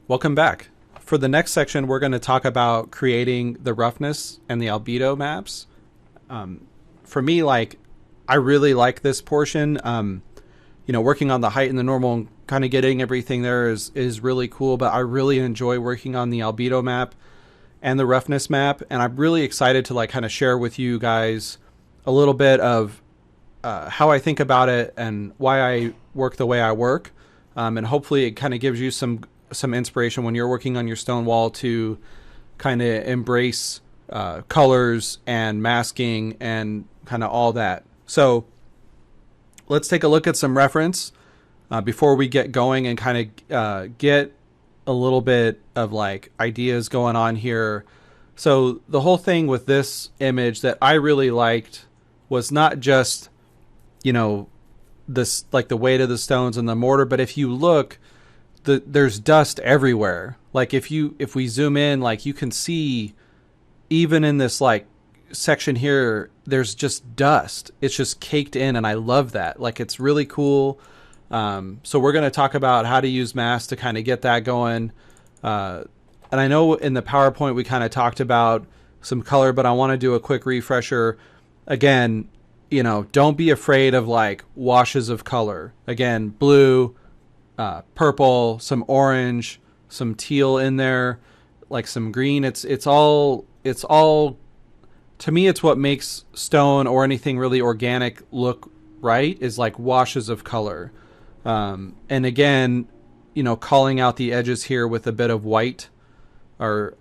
Welcome back. For the next section, we're going to talk about creating the roughness and the albedo maps. For me, I really like this portion. Working on the height and the normal and kind of getting everything there is really cool, but I really enjoy working on the albedo map and the roughness map. And I'm really excited to kind of share with you guys a little bit of how I think about it and why I work the way I work. And hopefully it kind of gives you some inspiration when you're working on your stone wall to kind of embrace colors and masking and kind of all that. So let's take a look at some reference before we get going and kind of get a little bit of ideas going on here. So the whole thing with this image that I really liked was not just, this the weight of the stones and the mortar, but if you look, there's dust everywhere. If we zoom in, you can see even in this section here, there's just dust. It's just caked in, and I love that. It's really cool. So we're going to talk about how to use masks to kind of get that going. And I know in the PowerPoint we kind of talked about some color, but I want to do a quick refresher. Again, don't be afraid of washes of color. Again, blue, purple, some orange, some teal in there, some green. It's all to me, it's what makes stone or anything really organic look right, is washes of color. And again, calling out the edges here with a bit of white or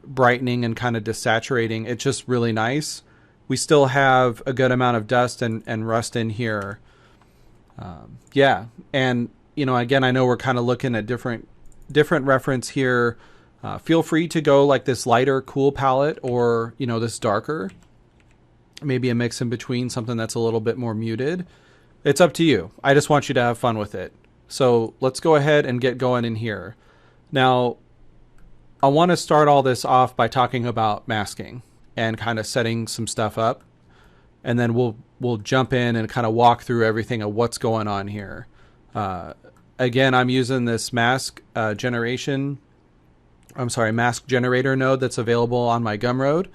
brightening and kind of desaturating. It's just really nice. We still have a good amount of dust and rust in here. And again, I know we're kind of looking at different reference here. Feel free to go this lighter, cool palette, or this darker. Maybe a mix in between, something that's a little bit more muted. It's up to you. I just want you to have fun with it. So let's go ahead and get going in here. Now, I want to start all this off by talking about masking and kind of setting some stuff up, and then we'll jump in and kind of walk through everything of what's going on here. Again, I'm using this mask generator node that's available on my Gumroad.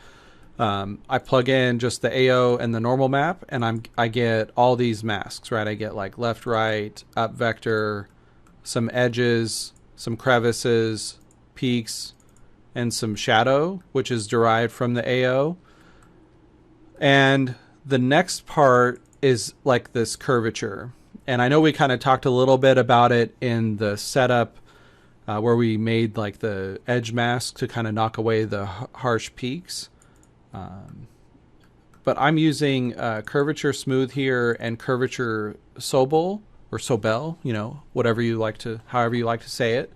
I plug in just the AO and the normal map, and I get all these masks, right? I get left, right, up vector, some edges, some crevices, peaks, and some shadow, which is derived from the AO. And the next part is this curvature. And I know we kind of talked a little bit about it in the setup where we made the edge mask to kind of knock away the harsh peaks. But I'm using curvature smooth here and curvature sobel or sobel, however you like to say it.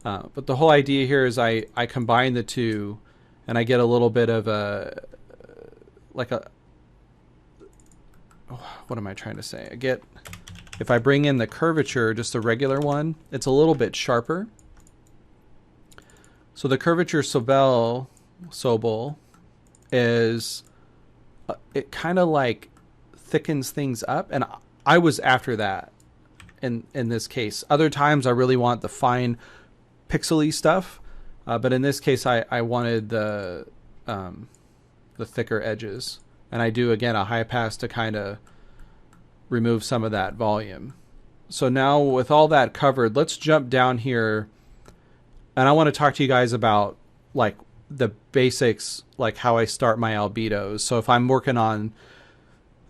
But the whole idea here is I combine the two, and I get a little bit of what am I trying to say? If I bring in the curvature, just a regular one, it's a little bit sharper. So the curvature sobel is, it kind of thickens things up. And I was after that in this case. Other times I really want the fine pixely stuff. But in this case, I wanted the thicker edges. And I do, again, a high pass to kind of remove some of that volume. So now with all that covered, let's jump down here. And I want to talk to you guys about the basics, how I start my albedos. So if I'm working on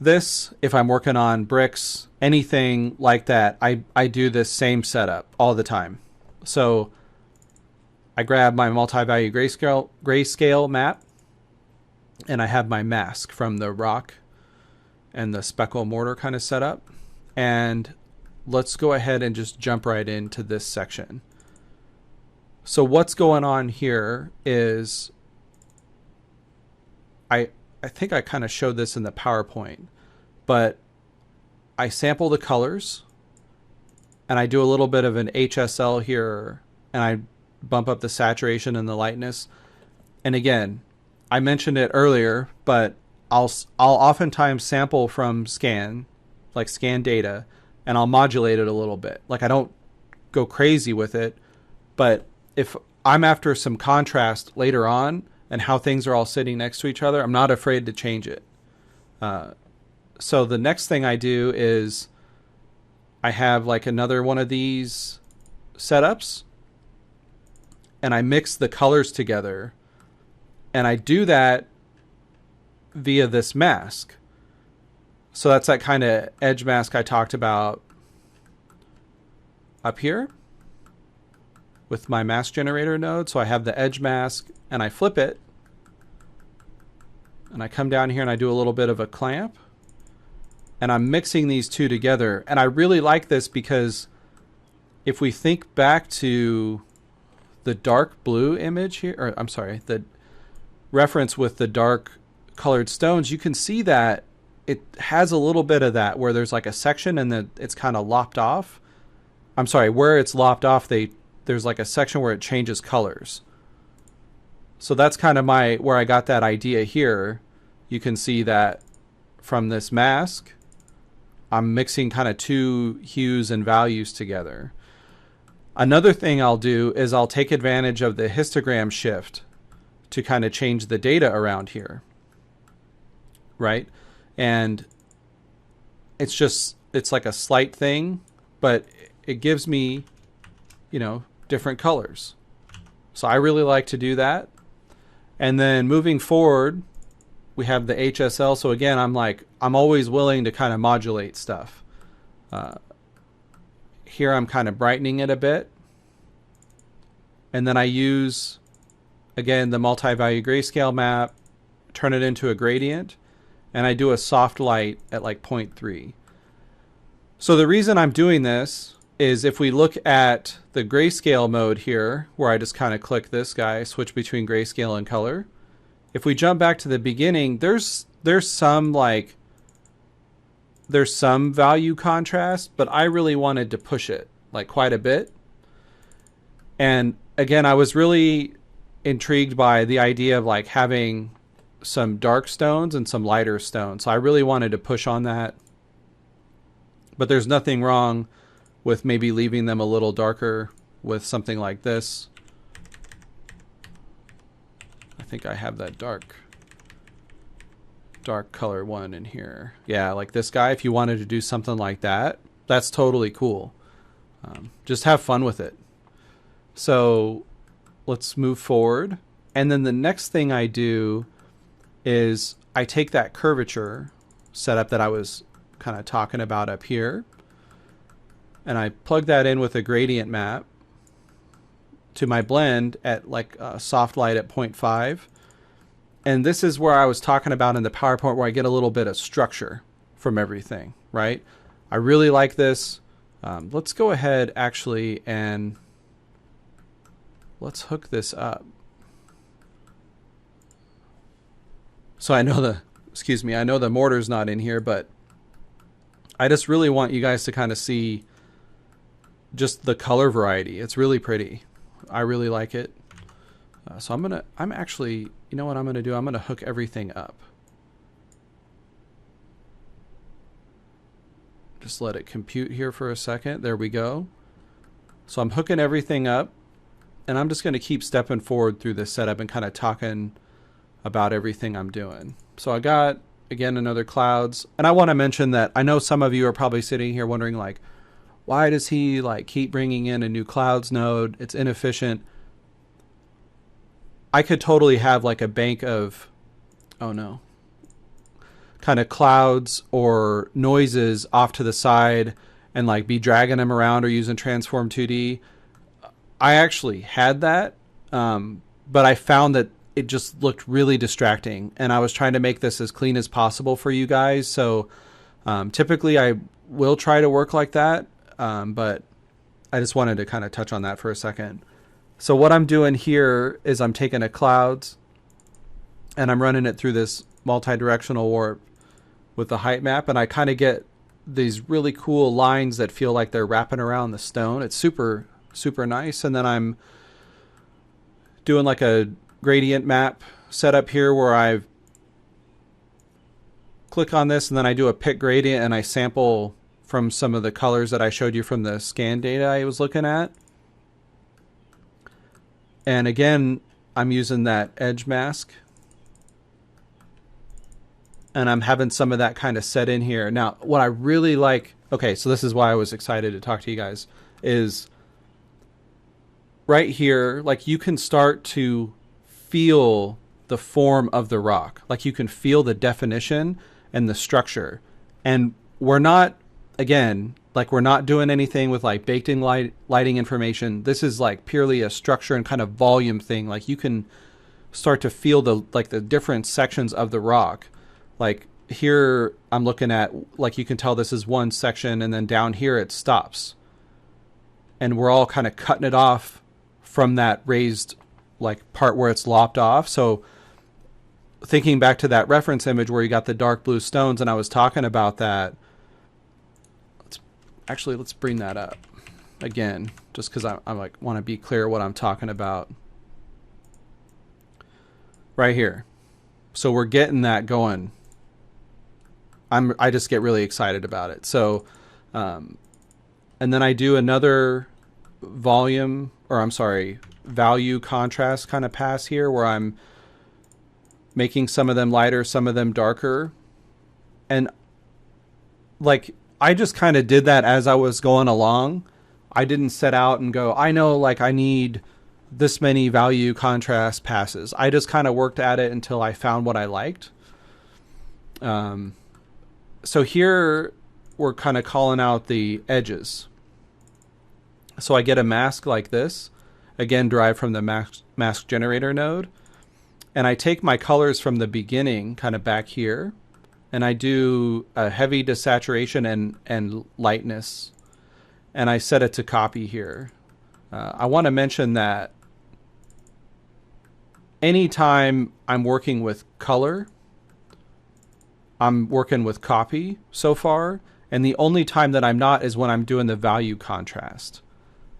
this, if I'm working on bricks, anything like that, I do this same setup all the time. So I grab my multi-value grayscale map, and I have my mask from the rock and the speckle mortar kind of setup. And let's go ahead and just jump right into this section. So what's going on here is, I think I kind of showed this in the PowerPoint, but I sample the colors, and I do a little bit of an HSL here, and I bump up the saturation and the lightness. And again, I mentioned it earlier, but I'll oftentimes sample from scan data, and I'll modulate it a little bit. I don't go crazy with it, But if I'm after some contrast later on and how things are all sitting next to each other, I'm not afraid to change it. So the next thing I do is I have like another one of these setups, and I mix the colors together, and I do that via this mask. So that's that kind of edge mask I talked about up here with my mask generator node. So I have the edge mask and I flip it, and I come down here and I do a little bit of a clamp, and I'm mixing these two together. And I really like this because if we think back to the dark blue image here, or I'm sorry, the reference with the dark colored stones, you can see that it has a little bit of that where there's like a section and then it's kind of lopped off. I'm sorry, where it's lopped off, there's like a section where it changes colors. So that's kind of where I got that idea here. You can see that from this mask, I'm mixing kind of two hues and values together. Another thing I'll do is I'll take advantage of the histogram shift to kind of change the data around here. Right? And it's like a slight thing, but it gives me, different colors. So I really like to do that. And then moving forward, we have the HSL. So again, I'm always willing to kind of modulate stuff. Here I'm kind of brightening it a bit. And then I use, again, the multi-value grayscale map, turn it into a gradient, and I do a soft light at like 0.3. So the reason I'm doing this is if we look at the grayscale mode here, where I just kind of click this guy, switch between grayscale and color. If we jump back to the beginning, there's some value contrast, but I really wanted to push it like quite a bit. And again, I was really intrigued by the idea of like having some dark stones and some lighter stones. So I really wanted to push on that. But there's nothing wrong with maybe leaving them a little darker with something like this. I think I have that dark color one in here. Yeah, like this guy, if you wanted to do something like that, that's totally cool. Just have fun with it. So let's move forward. And then the next thing I do is I take that curvature setup that I was kind of talking about up here, and I plug that in with a gradient map to my blend at like a soft light at 0.5. And this is where I was talking about in the PowerPoint, where I get a little bit of structure from everything, right? I really like this. Let's go ahead actually and let's hook this up. So I know the mortar's not in here, but I just really want you guys to kind of see just the color variety. It's really pretty. I really like it. So I'm actually, you know what I'm going to do? I'm going to hook everything up. Just let it compute here for a second. There we go. So I'm hooking everything up, and I'm just going to keep stepping forward through this setup and kind of talking about everything I'm doing. So I got, again, another clouds. And I want to mention that I know some of you are probably sitting here wondering, like, why does he like keep bringing in a new clouds node? It's inefficient. I could totally have like a bank of, kind of clouds or noises off to the side and like be dragging them around or using Transform 2D. I actually had that, but I found that it just looked really distracting, and I was trying to make this as clean as possible for you guys. So typically I will try to work like that, but I just wanted to kind of touch on that for a second. So what I'm doing here is I'm taking a clouds and I'm running it through this multi-directional warp with the height map, and I kind of get these really cool lines that feel like they're wrapping around the stone. It's super, super nice. And then I'm doing like a gradient map setup here where I click on this and then I do a pick gradient and I sample from some of the colors that I showed you from the scan data I was looking at. And again, I'm using that edge mask. And I'm having some of that kind of set in here. Now, what I really like, okay, so this is why I was excited to talk to you guys, is right here, like you can start to feel the form of the rock. Like you can feel the definition and the structure. And we're not, again, like we're not doing anything with like baked in lighting information. This is like purely a structure and kind of volume thing. Like you can start to feel the different sections of the rock. Like here I'm looking at, like you can tell this is one section, and then down here it stops. And we're all kind of cutting it off from that raised like part where it's lopped off. So thinking back to that reference image where you got the dark blue stones, and I was talking about that. Let's bring that up again, just because I like want to be clear what I'm talking about right here. So we're getting that going. I just get really excited about it. So, and then I do another value contrast kind of pass here where I'm making some of them lighter, some of them darker. And like, I just kind of did that as I was going along. I didn't set out and go, I know, like I need this many value contrast passes. I just kind of worked at it until I found what I liked. So here we're kind of calling out the edges. So I get a mask like this, again, derived from the mask generator node. And I take my colors from the beginning, kind of back here, and I do a heavy desaturation and lightness. And I set it to copy here. I want to mention that anytime I'm working with color, I'm working with copy so far. And the only time that I'm not is when I'm doing the value contrast.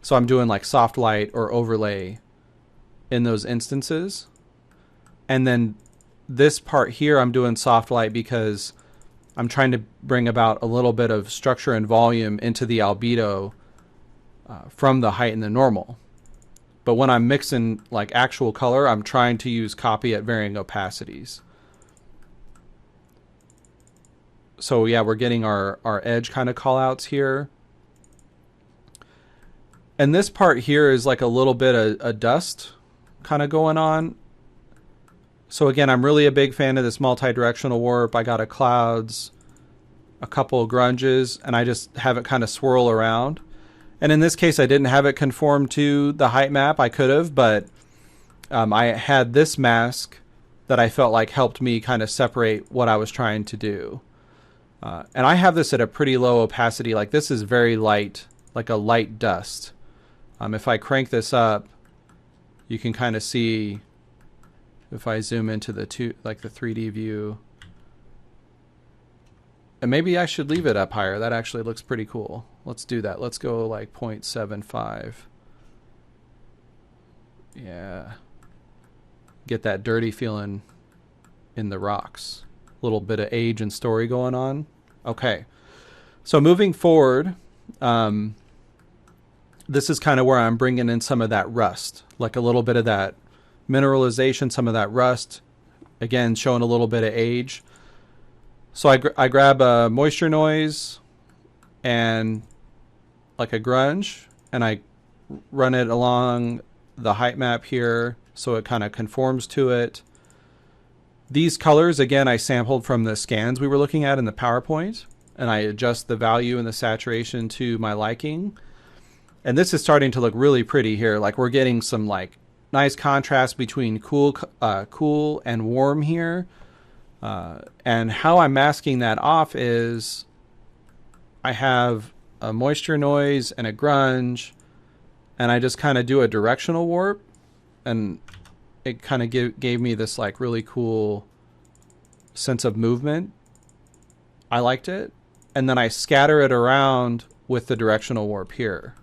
So I'm doing like soft light or overlay in those instances. And then this part here, I'm doing soft light because I'm trying to bring about a little bit of structure and volume into the albedo from the height and the normal. But when I'm mixing like actual color, I'm trying to use copy at varying opacities. So yeah, we're getting our edge kind of call outs here. And this part here is like a little bit of a dust kind of going on. So again, I'm really a big fan of this multi-directional warp. I got a clouds, a couple of grunges, and I just have it kind of swirl around. And in this case, I didn't have it conform to the height map. I could have, but I had this mask that I felt like helped me kind of separate what I was trying to do. And I have this at a pretty low opacity. Like this is very light, like a light dust. If I crank this up, you can kind of see, if I zoom into the 3D view, and maybe I should leave it up higher. That actually looks pretty cool. Let's do that. Let's go like 0.75. Yeah. Get that dirty feeling in the rocks. A little bit of age and story going on. Okay. So moving forward, this is kind of where I'm bringing in some of that rust, like a little bit of that mineralization, some of that rust, again, showing a little bit of age. So I grab a moisture noise and like a grunge, and I run it along the height map here so it kind of conforms to it. These colors, again, I sampled from the scans we were looking at in the PowerPoint, and I adjust the value and the saturation to my liking. And this is starting to look really pretty here. Like we're getting some like nice contrast between cool and warm here. And how I'm masking that off is I have a moisture noise and a grunge, and I just kind of do a directional warp, and it kind of gave me this like really cool sense of movement. I liked it. And then I scatter it around with the directional warp here.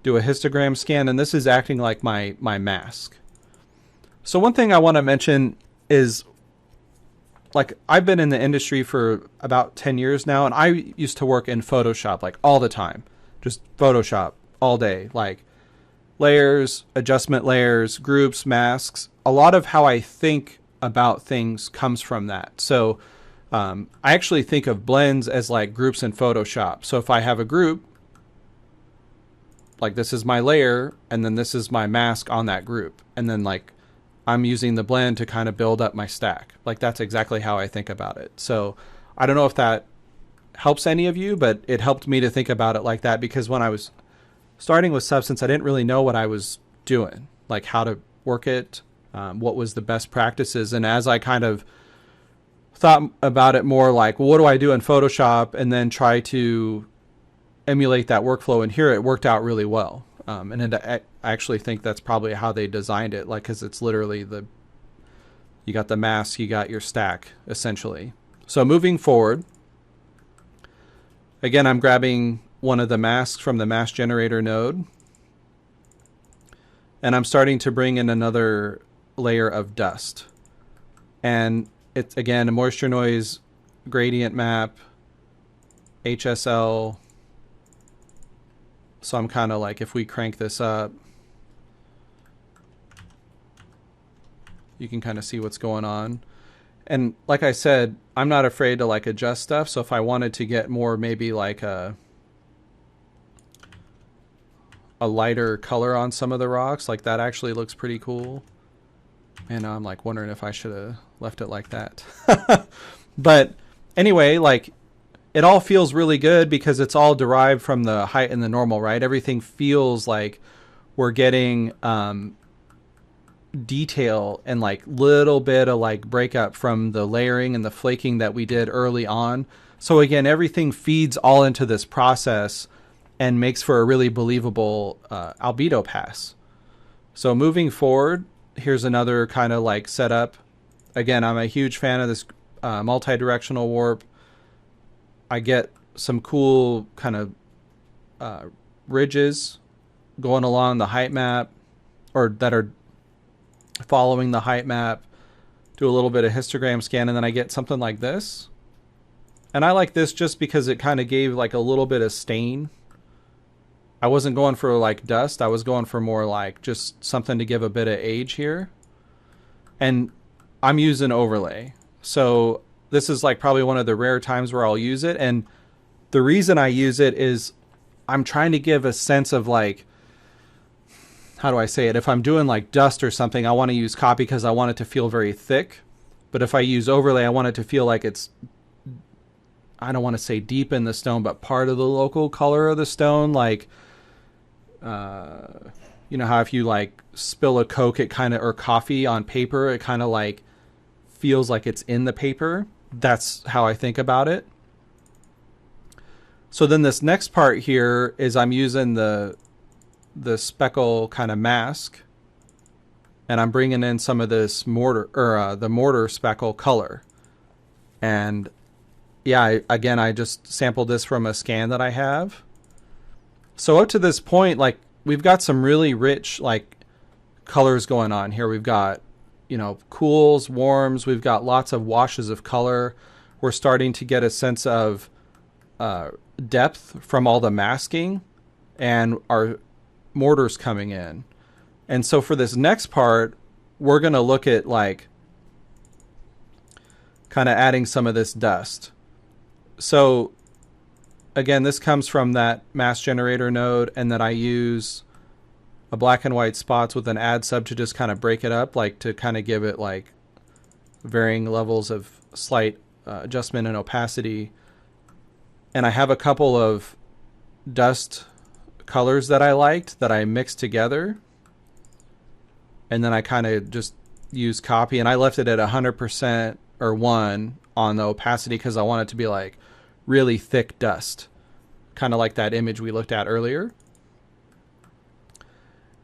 Do a histogram scan, and this is acting like my mask. So one thing I want to mention is, like, I've been in the industry for about 10 years now, and I used to work in Photoshop like all the time. Just Photoshop all day. Like layers, adjustment layers, groups, masks. A lot of how I think about things comes from that. So I actually think of blends as like groups in Photoshop. So if I have a group, like this is my layer, and then this is my mask on that group. And then like I'm using the blend to kind of build up my stack. Like that's exactly how I think about it. So I don't know if that helps any of you, but it helped me to think about it like that, because when I was starting with Substance, I didn't really know what I was doing, like how to work it, what was the best practices. And as I kind of thought about it more like, well, what do I do in Photoshop, and then try to emulate that workflow in here, it worked out really well. And I actually think that's probably how they designed it, like, because it's literally you got the mask, you got your stack, essentially. So moving forward, again, I'm grabbing one of the masks from the mask generator node, and I'm starting to bring in another layer of dust. And it's, again, a moisture noise gradient map, HSL. So I'm kind of like, if we crank this up, you can kind of see what's going on. And like I said, I'm not afraid to like adjust stuff. So if I wanted to get more, maybe like a lighter color on some of the rocks, like that actually looks pretty cool. And I'm like wondering if I should have left it like that. But anyway, like it all feels really good because it's all derived from the height and the normal, right? Everything feels like we're getting detail and like little bit of like breakup from the layering and the flaking that we did early on. So again, everything feeds all into this process and makes for a really believable albedo pass. So moving forward, here's another kind of like setup. Again, I'm a huge fan of this multi-directional warp. I get some cool kind of ridges going along the height map, or that are following the height map. Do a little bit of histogram scan, and then I get something like this. And I like this just because it kind of gave like a little bit of stain. I wasn't going for like dust. I was going for more like just something to give a bit of age here. And I'm using overlay. So this is like probably one of the rare times where I'll use it. And the reason I use it is I'm trying to give a sense of like, how do I say it? If I'm doing like dust or something, I want to use copy because I want it to feel very thick. But if I use overlay, I want it to feel like it's, I don't want to say deep in the stone, but part of the local color of the stone. Like, you know how if you like spill a Coke, it kind of, or coffee on paper, it kind of like feels like it's in the paper. That's how I think about it. So then this next part here is I'm using the speckle kind of mask, and I'm bringing in some of this mortar, or the mortar speckle color. And yeah, again, I just sampled this from a scan that I have. So up to this point, like we've got some really rich like colors going on here. We've got, you know, cools, warms. We've got lots of washes of color. We're starting to get a sense of depth from all the masking, and our mortars coming in. And so for this next part, we're going to look at like kind of adding some of this dust. So again, this comes from that mask generator node, and then I use a black and white spots with an add sub to just kind of break it up, like to kind of give it like varying levels of slight adjustment and opacity. And I have a couple of dust colors that I liked that I mixed together, and then I kind of just use copy, and I left it at 100% or 1 on the opacity because I want it to be like really thick dust, kind of like that image we looked at earlier.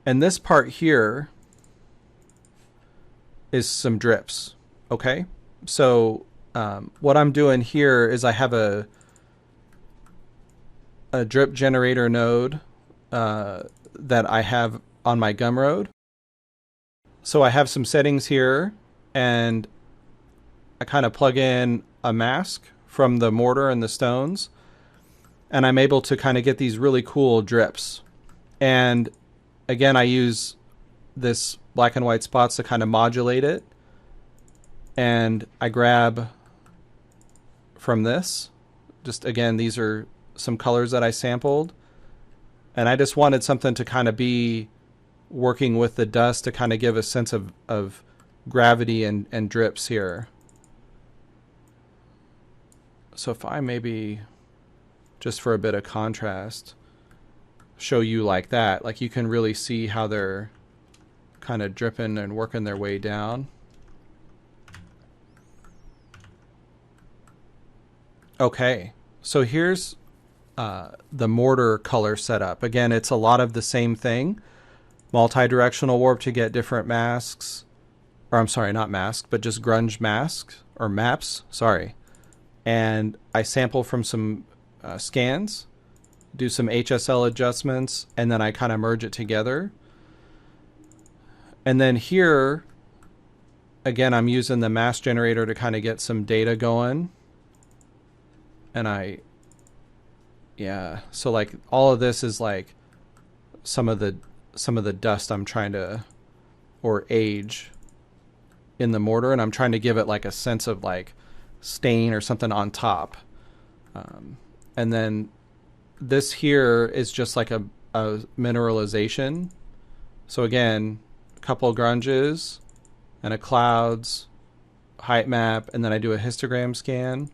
And this part here is some drips. Okay, so what I'm doing here is I have a drip generator node that I have on my Gumroad. So I have some settings here, and I kind of plug in a mask from the mortar and the stones, and I'm able to kind of get these really cool drips. And again, I use this black and white spots to kind of modulate it. And I grab from this, just again, these are some colors that I sampled. And I just wanted something to kind of be working with the dust to kind of give a sense of gravity and drips here. So if I maybe, just for a bit of contrast, show you like that, like you can really see how they're kind of dripping and working their way down. Okay, so here's the mortar color setup. Again, it's a lot of the same thing. Multi-directional warp to get different masks. Or I'm sorry, not masks, but just grunge masks or maps. Sorry. And I sample from some scans, do some HSL adjustments, and then I kind of merge it together. And then here, again, I'm using the mask generator to kind of get some data going. And so like all of this is like some of the dust I'm trying to, or age in the mortar, and I'm trying to give it like a sense of like stain or something on top. And then this here is just like a mineralization. So again, a couple of grunges and a clouds, height map, and then I do a histogram scan.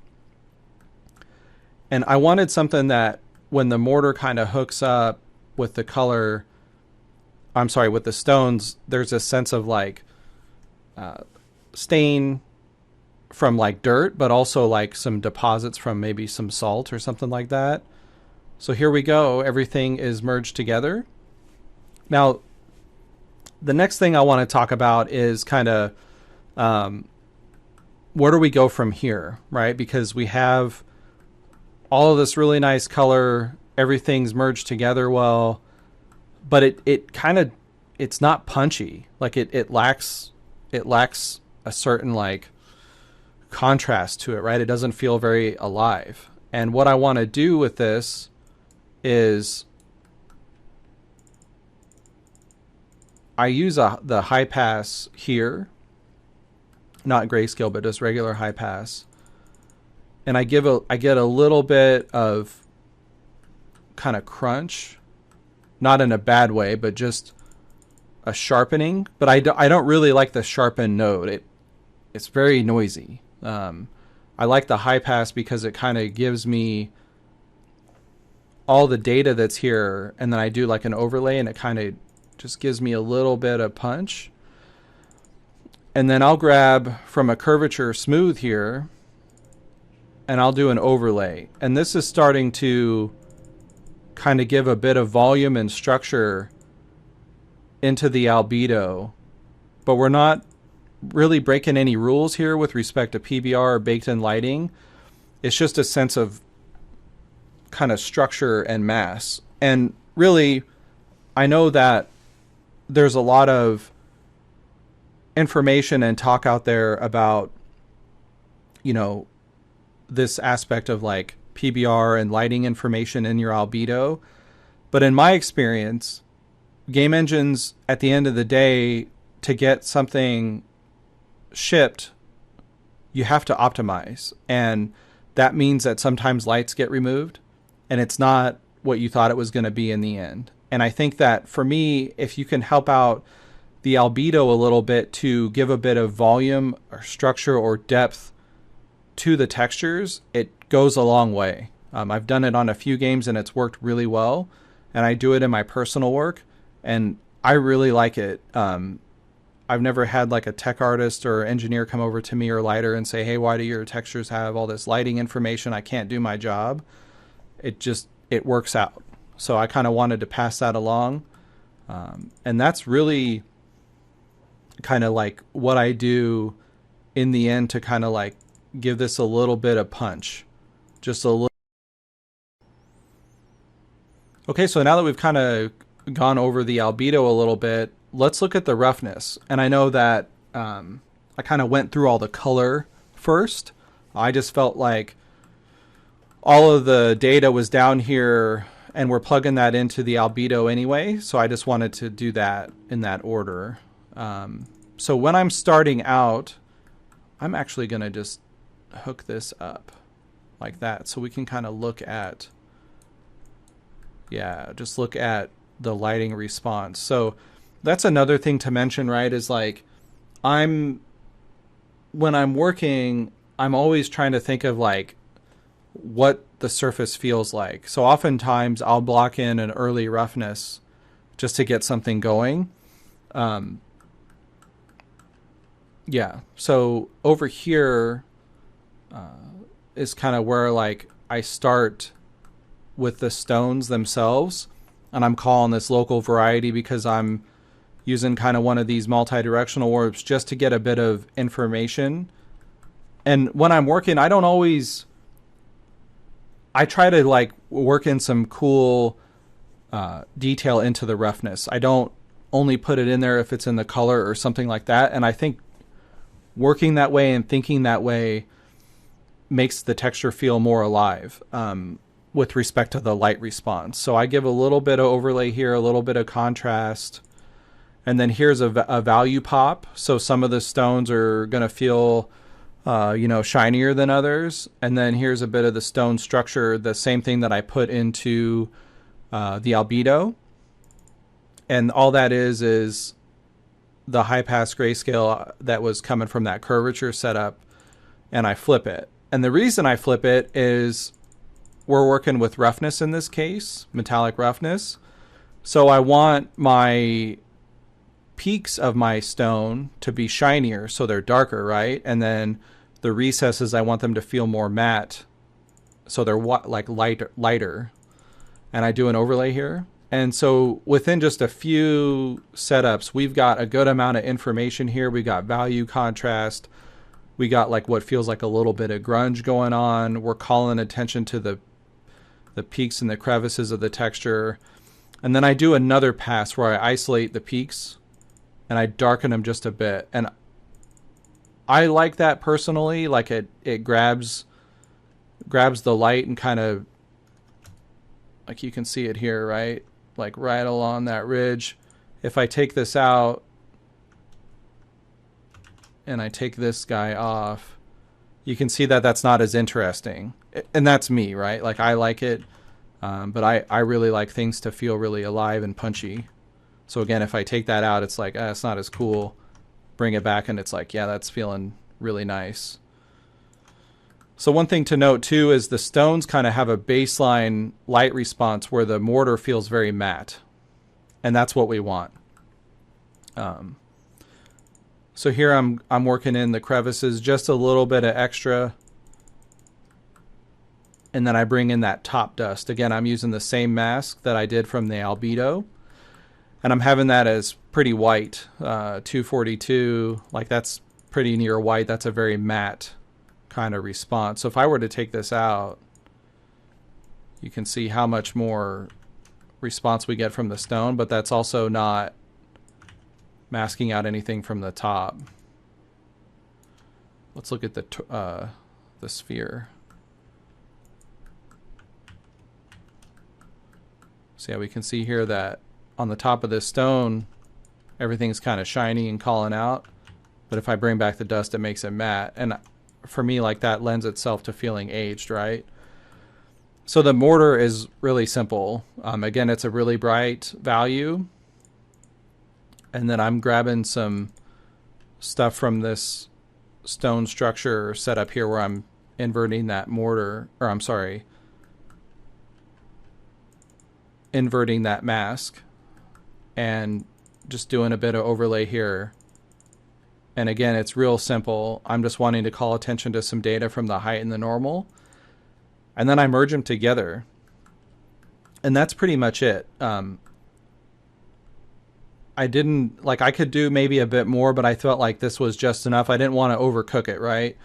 And I wanted something that when the mortar kind of hooks up with the color, I'm sorry, with the stones, there's a sense of like stain from like dirt, but also like some deposits from maybe some salt or something like that. So here we go. Everything is merged together. Now, the next thing I want to talk about is kind of where do we go from here, right? Because we have all of this really nice color, everything's merged together well, but it's not punchy. Like it lacks a certain like contrast to it, right? It doesn't feel very alive. And what I want to do with this is I use the high pass here, not grayscale, but just regular high pass. And I get a little bit of kind of crunch, not in a bad way, but just a sharpening. But I don't really like the sharpened note. It's very noisy. I like the high pass because it kind of gives me all the data that's here, and then I do like an overlay, and it kind of just gives me a little bit of punch. And then I'll grab from a curvature smooth here, and I'll do an overlay. And this is starting to kind of give a bit of volume and structure into the albedo, but we're not really breaking any rules here with respect to PBR or baked in lighting. It's just a sense of kind of structure and mass. And really, I know that there's a lot of information and talk out there about, you know, this aspect of like PBR and lighting information in your albedo. But in my experience, game engines at the end of the day, to get something shipped, you have to optimize. And that means that sometimes lights get removed and it's not what you thought it was going to be in the end. And I think that for me, if you can help out the albedo a little bit to give a bit of volume or structure or depth to the textures, it goes a long way. I've done it on a few games and it's worked really well. And I do it in my personal work and I really like it. I've never had like a tech artist or engineer come over to me or lighter and say, hey, why do your textures have all this lighting information? I can't do my job. It works out. So I kind of wanted to pass that along. And that's really kind of like what I do in the end to kind of like give this a little bit of punch. Just a little. Okay, so now that we've kind of gone over the albedo a little bit, let's look at the roughness. And I know that I kind of went through all the color first. I just felt like all of the data was down here and we're plugging that into the albedo anyway. So I just wanted to do that in that order. So when I'm starting out, I'm actually going to just hook this up like that. So we can kind of look at, just look at the lighting response. So that's another thing to mention, right? Is like, when I'm working, I'm always trying to think of like what the surface feels like. So oftentimes I'll block in an early roughness just to get something going. So over here is kind of where like I start with the stones themselves, and I'm calling this local variety because I'm using kind of one of these multi-directional orbs just to get a bit of information. And when I'm working, I try to like work in some cool detail into the roughness. I don't only put it in there if it's in the color or something like that. And I think working that way and thinking that way makes the texture feel more alive with respect to the light response. So I give a little bit of overlay here, a little bit of contrast. And then here's a value pop. So some of the stones are going to feel, shinier than others. And then here's a bit of the stone structure, the same thing that I put into the albedo. And all that is the high pass grayscale that was coming from that curvature setup. And I flip it. And the reason I flip it is we're working with roughness in this case, metallic roughness. So I want my peaks of my stone to be shinier, so they're darker, right? And then the recesses, I want them to feel more matte, so they're like lighter. And I do an overlay here. And so within just a few setups, we've got a good amount of information here. We got value, contrast. We got like what feels like a little bit of grunge going on. We're calling attention to the peaks and the crevices of the texture. And then I do another pass where I isolate the peaks and I darken them just a bit. And I like that personally. Like it grabs the light and kind of, like you can see it here, right? Like right along that ridge. If I take this out and I take this guy off, you can see that that's not as interesting. And that's me, right? Like I like it, but I really like things to feel really alive and punchy. So again, if I take that out, it's like, it's not as cool. Bring it back and it's like, yeah, that's feeling really nice. So one thing to note too is the stones kind of have a baseline light response where the mortar feels very matte. And that's what we want. So here I'm working in the crevices, just a little bit of extra. And then I bring in that top dust. Again, I'm using the same mask that I did from the albedo. And I'm having that as pretty white, 242, like that's pretty near white. That's a very matte kind of response. So if I were to take this out, you can see how much more response we get from the stone, but that's also not masking out anything from the top. Let's look at the sphere. So yeah, we can see here that on the top of this stone, everything's kind of shiny and calling out. But if I bring back the dust, it makes it matte. And for me, like that lends itself to feeling aged, right? So the mortar is really simple. Again, it's a really bright value. And then I'm grabbing some stuff from this stone structure setup here where I'm inverting that mortar, or I'm sorry, inverting that mask and just doing a bit of overlay here. And again, it's real simple. I'm just wanting to call attention to some data from the height and the normal. And then I merge them together. And that's pretty much it. I could do maybe a bit more, but I felt like this was just enough. I didn't want to overcook it, right?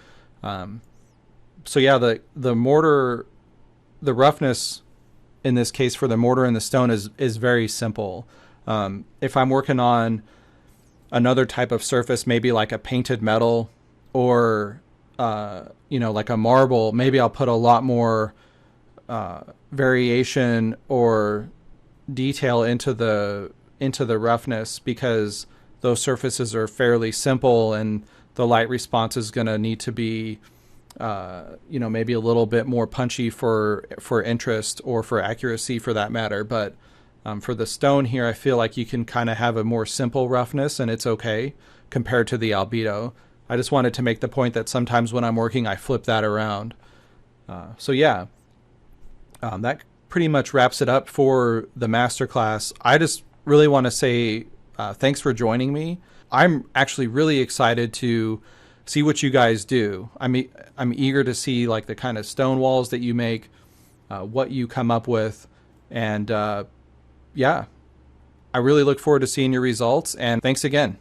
So yeah, the mortar, the roughness in this case for the mortar and the stone is very simple. If I'm working on another type of surface, maybe like a painted metal or, like a marble, maybe I'll put a lot more variation or detail into the roughness, because those surfaces are fairly simple and the light response is going to need to be maybe a little bit more punchy for interest or for accuracy for that matter. But for the stone here, I feel like you can kind of have a more simple roughness and it's okay compared to the albedo. I just wanted to make the point that sometimes when I'm working, I flip that around. That pretty much wraps it up for the masterclass. I just really want to say thanks for joining me. I'm actually really excited to see what you guys do. I'm eager to see like the kind of stone walls that you make, what you come up with, and I really look forward to seeing your results. And thanks again.